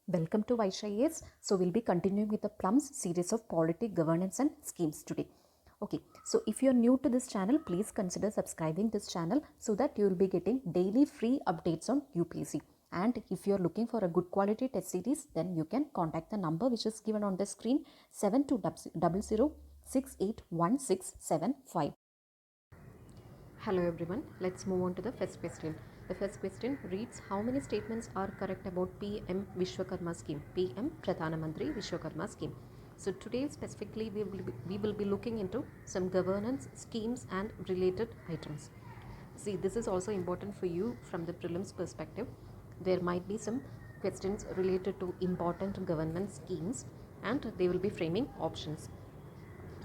Welcome to Vysh IAS. So we'll be continuing with the PLUMS series of polity, governance and schemes today. Okay, so if you're new to this channel, please consider subscribing this channel so that you will be getting daily free updates on UPSC. And if you're looking for a good quality test series, then you can contact the number which is given on the screen 7200681675. Hello everyone, let's move on to the first question. The first question reads, how many statements are correct about PM Vishwakarma scheme, PM Pradhana Mantri Vishwakarma scheme? So today specifically we will be looking into some governance schemes and related items. See, this is also important for you from the prelims perspective. There might be some questions related to important government schemes and they will be framing options.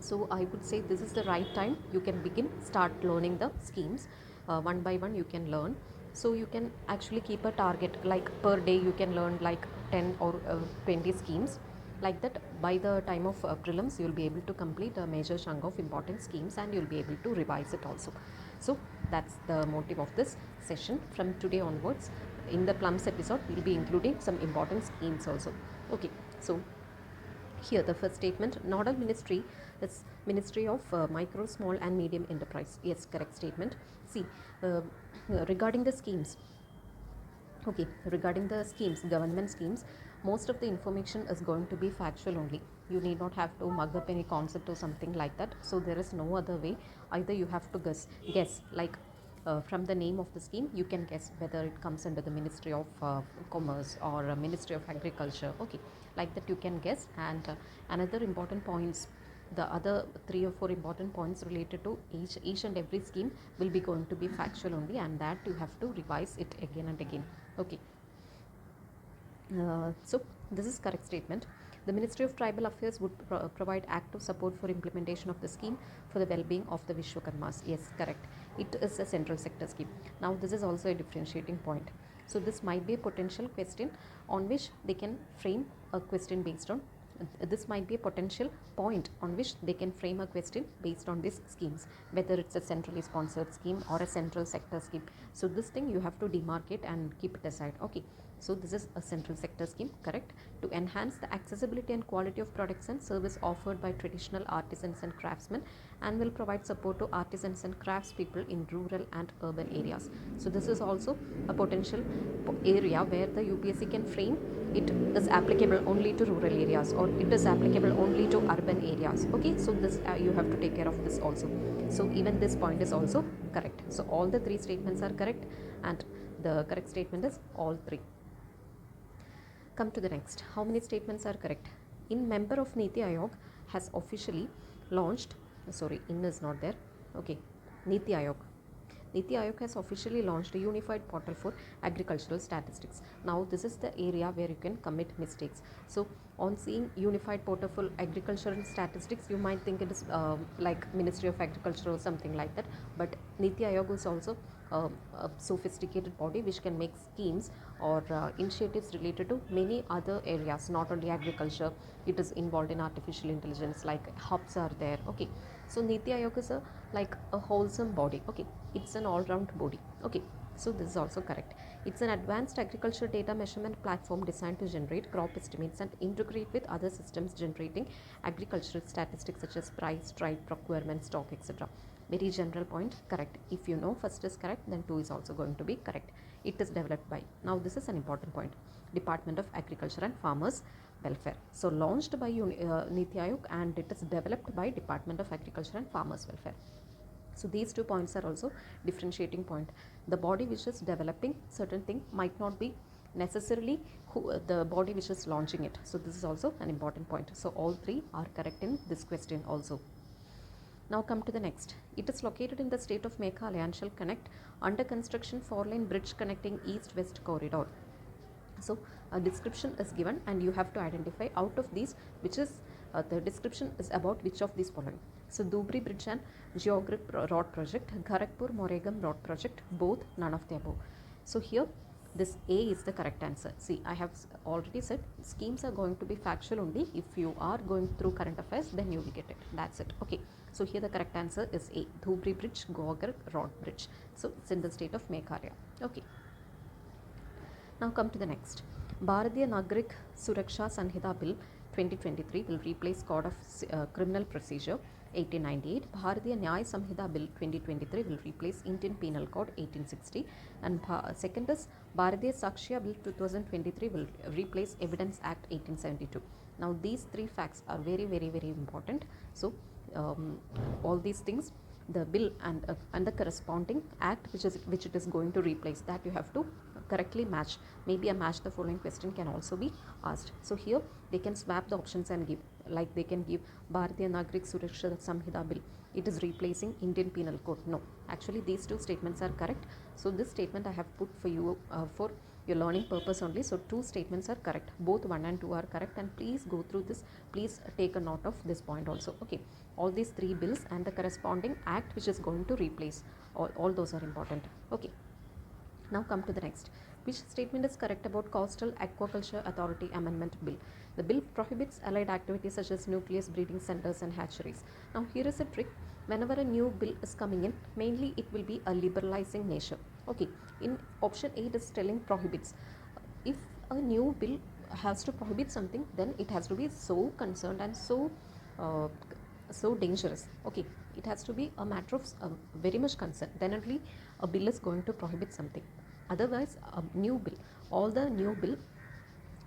So I would say this is the right time you can start learning the schemes. One by one you can learn. So you can actually keep a target, like per day you can learn like 10 or 20 schemes. Like that, by the time of prelims you will be able to complete a major chunk of important schemes and you will be able to revise it also. So that's the motive of this session. From today onwards, in the PLUMS episode we will be including some important schemes also. Okay, so here the first statement, nodal ministry is Ministry of Micro, Small and Medium Enterprise. Yes, correct statement. See, regarding the schemes, okay, regarding the schemes, government schemes, most of the information is going to be factual only. You need not have to mug up any concept or something like that. So there is no other way. Either you have to guess like from the name of the scheme you can guess whether it comes under the Ministry of Commerce or Ministry of Agriculture. Okay, like that you can guess. And another important points, the other 3 or 4 important points related to each and every scheme will be going to be factual only, and that you have to revise it again and again. Okay, so this is correct statement. The Ministry of Tribal Affairs would provide active support for implementation of the scheme for the well-being of the Vishwakarmas. Yes, correct. It is a central sector scheme. Now this is also a differentiating point. So this might be a potential question on which they can frame a question based on. This might be a potential point on which they can frame a question based on these schemes, whether it's a centrally sponsored scheme or a central sector scheme. So this thing you have to demarcate and keep it aside. Okay, so this is a central sector scheme, correct, to enhance the accessibility and quality of products and service offered by traditional artisans and craftsmen, and will provide support to artisans and craftspeople in rural and urban areas. So this is also a potential area where the UPSC can frame it is applicable only to rural areas or it is applicable only to urban areas. Okay, so this you have to take care of this also. So even this point is also correct. So all the 3 statements are correct and the correct statement is all 3. Come to the next. How many statements are correct? In member of Niti Aayog has officially launched, sorry, in is not there. Okay, Niti Aayog. Niti Aayog has officially launched a unified portal for agricultural statistics. Now this is the area where you can commit mistakes. So on seeing unified portal for agricultural statistics, you might think it is like Ministry of Agriculture or something like that. But Niti Aayog is also a sophisticated body which can make schemes or initiatives related to many other areas, not only agriculture. It is involved in artificial intelligence, like hubs are there. Okay, so Niti Aayog is like a wholesome body. Okay, it's an all-round body. Okay, so this is also correct. It's an advanced agriculture data measurement platform designed to generate crop estimates and integrate with other systems generating agricultural statistics such as price, trade, procurement, stock, etc. Very general point, correct. If you know first is correct, then 2 is also going to be correct. It is developed by, now this is an important point, Department of Agriculture and Farmers Welfare. So launched by Niti Aayog and it is developed by Department of Agriculture and Farmers Welfare. So these 2 points are also differentiating point. The body which is developing certain thing might not be necessarily the body which is launching it. So this is also an important point. So all 3 are correct in this question also. Now come to the next. It is located in the state of Meghalaya and shall connect under construction 4-lane bridge connecting east-west corridor. So a description is given and you have to identify out of these which is the description is about which of these following. So Dhubri Bridge and Geograph Road Project, Kharagpur Moregam Road Project, both none of the above. So here this A is the correct answer. See, I have already said schemes are going to be factual only. If you are going through current affairs, then you will get it. That's it. Okay. So here the correct answer is A, Dhubri Bridge, Geograph Road Bridge. So it's in the state of Meghalaya. Okay. Now come to the next. Bharatiya Nagrik Suraksha Sanhita Bill 2023 will replace Code of Criminal Procedure 1898. Bharatiya Nyaya Samhita Bill 2023 will replace Indian Penal Code 1860. And second is Bharatiya Sakshya Bill 2023 will replace Evidence Act 1872. Now these three facts are very important. So all these things, the bill and the corresponding act which it is going to replace, that you have to correctly match. Maybe a match the following question can also be asked. So here they can swap the options and give, like they can give Bharatiya Nagrik Suraksha Samhita Bill, it is replacing Indian Penal Code. No, actually these two statements are correct. So this statement I have put for you for your learning purpose only. So two statements are correct, both 1 and 2 are correct, and please go through this, please take a note of this point also. Okay, all these three bills and the corresponding act which is going to replace, all those are important. Okay, now come to the next. Which statement is correct about Coastal Aquaculture Authority Amendment Bill? The bill prohibits allied activities such as nucleus breeding centers and hatcheries. Now here is a trick. Whenever a new bill is coming in, mainly it will be a liberalizing nature. Okay, in option 8 is telling prohibits. If a new bill has to prohibit something, then it has to be so concerned and so dangerous. Okay, it has to be a matter of very much concern, then only a bill is going to prohibit something. Otherwise a new bill, all the new bill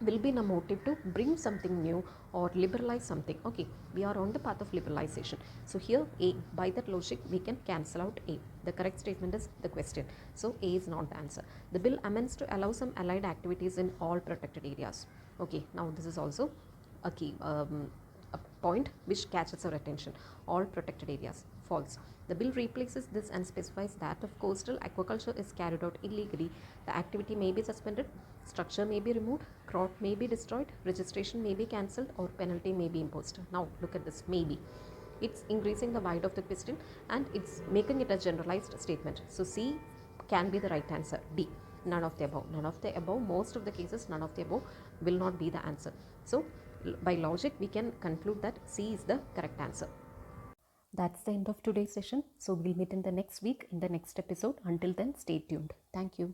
will be in a motive to bring something new or liberalize something. Okay, we are on the path of liberalization. So here A, by that logic we can cancel out A. The correct statement is the question. So A is not the answer. The bill amends to allow some allied activities in all protected areas. Okay, now this is also a key a point which catches our attention. All protected areas, false. The bill replaces this and specifies that if coastal aquaculture is carried out illegally, the activity may be suspended, structure may be removed, crop may be destroyed, registration may be cancelled, or penalty may be imposed. Now look at this, maybe. It's increasing the wide of the question and it's making it a generalized statement. So C can be the right answer. D, none of the above. None of the above, most of the cases none of the above will not be the answer. So by logic we can conclude that C is the correct answer. That's the end of today's session. So we'll meet in the next week in the next episode. Until then, stay tuned. Thank you.